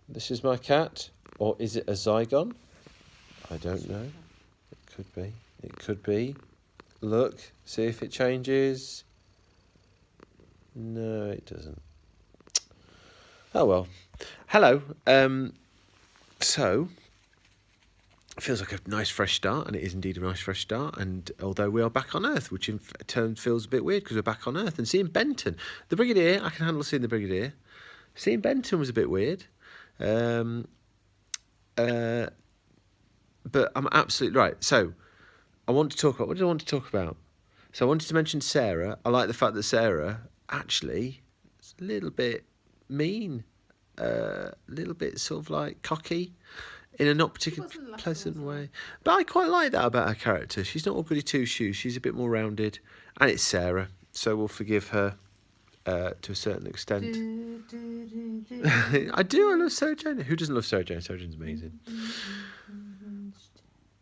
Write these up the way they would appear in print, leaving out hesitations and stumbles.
This is my cat. Or is it a Zygon? I don't know. It could be. It could be. Look, see if it changes. No, it doesn't. Oh well. Hello. So, it feels like a nice fresh start, and it is indeed a nice fresh start. And although we are back on Earth, which in turn feels a bit weird because we're back on Earth, and seeing Benton, the Brigadier, I can handle seeing the Brigadier. Seeing Benton was a bit weird. But I'm absolutely right. So, I want to talk about... What did I want to talk about? So, I wanted to mention Sarah. I like the fact that Sarah, actually, is a little bit mean. A little bit sort of like cocky in a not particularly pleasant way. But I quite like that about her character. She's not all goody two-shoes. She's a bit more rounded. And it's Sarah. So, we'll forgive her to a certain extent. I do. I love Sarah Jane. Who doesn't love Sarah Jane? Sarah Jane's amazing.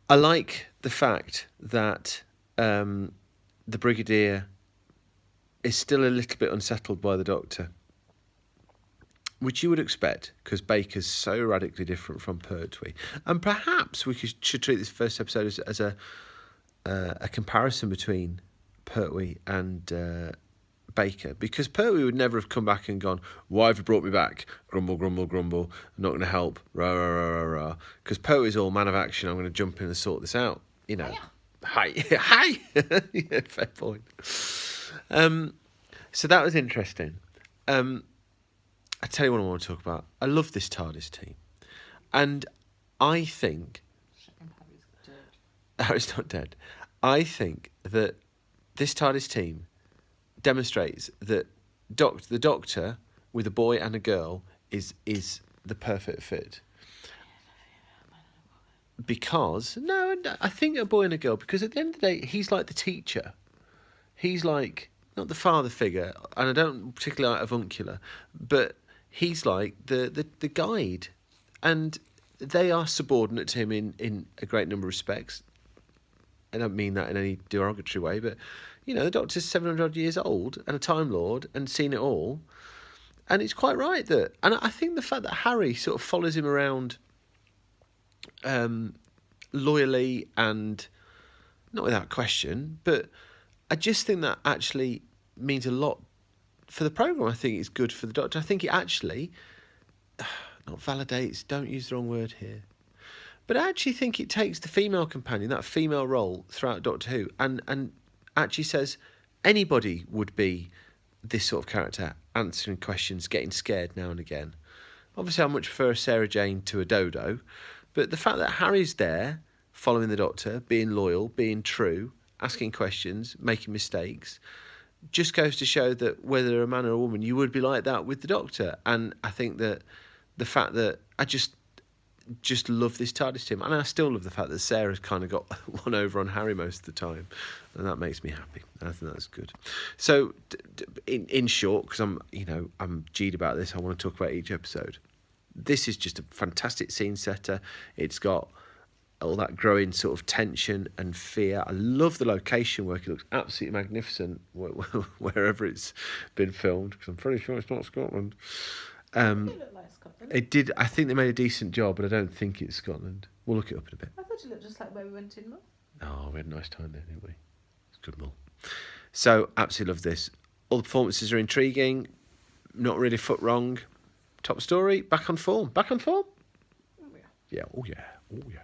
I like the fact that the Brigadier is still a little bit unsettled by the Doctor, which you would expect because Baker's so radically different from Pertwee. And perhaps we should treat this first episode as a comparison between Pertwee and Baker, because Pertwee would never have come back and gone, "Why have you brought me back? Grumble, grumble, grumble. I'm not going to help. Rah, rah, rah, rah, rah." Because Pertwee's all man of action. I'm going to jump in and sort this out. You know. Hi. Hi. Yeah, fair point. So that was interesting. I tell you what I want to talk about. I love this TARDIS team. And I think... Harry's not dead. I think that this TARDIS team demonstrates that the Doctor with a boy and a girl is the perfect fit. Because I think a boy and a girl, because at the end of the day he's like the teacher. He's like not the father figure, and I don't particularly like avuncular, but he's like the guide, and they are subordinate to him in a great number of respects. I don't mean that in any derogatory way, but you know, the Doctor's 700 odd years old and a Time Lord and seen it all. And it's quite right that... And I think the fact that Harry sort of follows him around loyally and not without question, but I just think that actually means a lot for the programme. I think it's good for the Doctor. I think it actually... Not validates, don't use the wrong word here. But I actually think it takes the female companion, that female role throughout Doctor Who, and actually says anybody would be this sort of character, answering questions, getting scared now and again. Obviously, I much prefer Sarah Jane to a Dodo, but the fact that Harry's there, following the Doctor, being loyal, being true, asking questions, making mistakes, just goes to show that whether a man or a woman, you would be like that with the Doctor. And I think that the fact that I just love this TARDIS team, and I still love the fact that Sarah's kind of got one over on Harry most of the time, and that makes me happy. I think that's good. So, in short, because I'm G'd about this, I want to talk about each episode. This is just a fantastic scene setter. It's got all that growing sort of tension and fear. I love the location work. It looks absolutely magnificent wherever it's been filmed, because I'm pretty sure it's not Scotland. It looked like Scotland. It did. I think they made a decent job, but I don't think it's Scotland. We'll look it up in a bit. I thought it looked just like where we went in Mull. Oh, we had a nice time there, didn't we? It's good Mull. So, absolutely love this. All the performances are intriguing. Not really foot wrong. Top story. Back on form. Back on form? Oh, yeah. Yeah. Oh, yeah. Oh, yeah.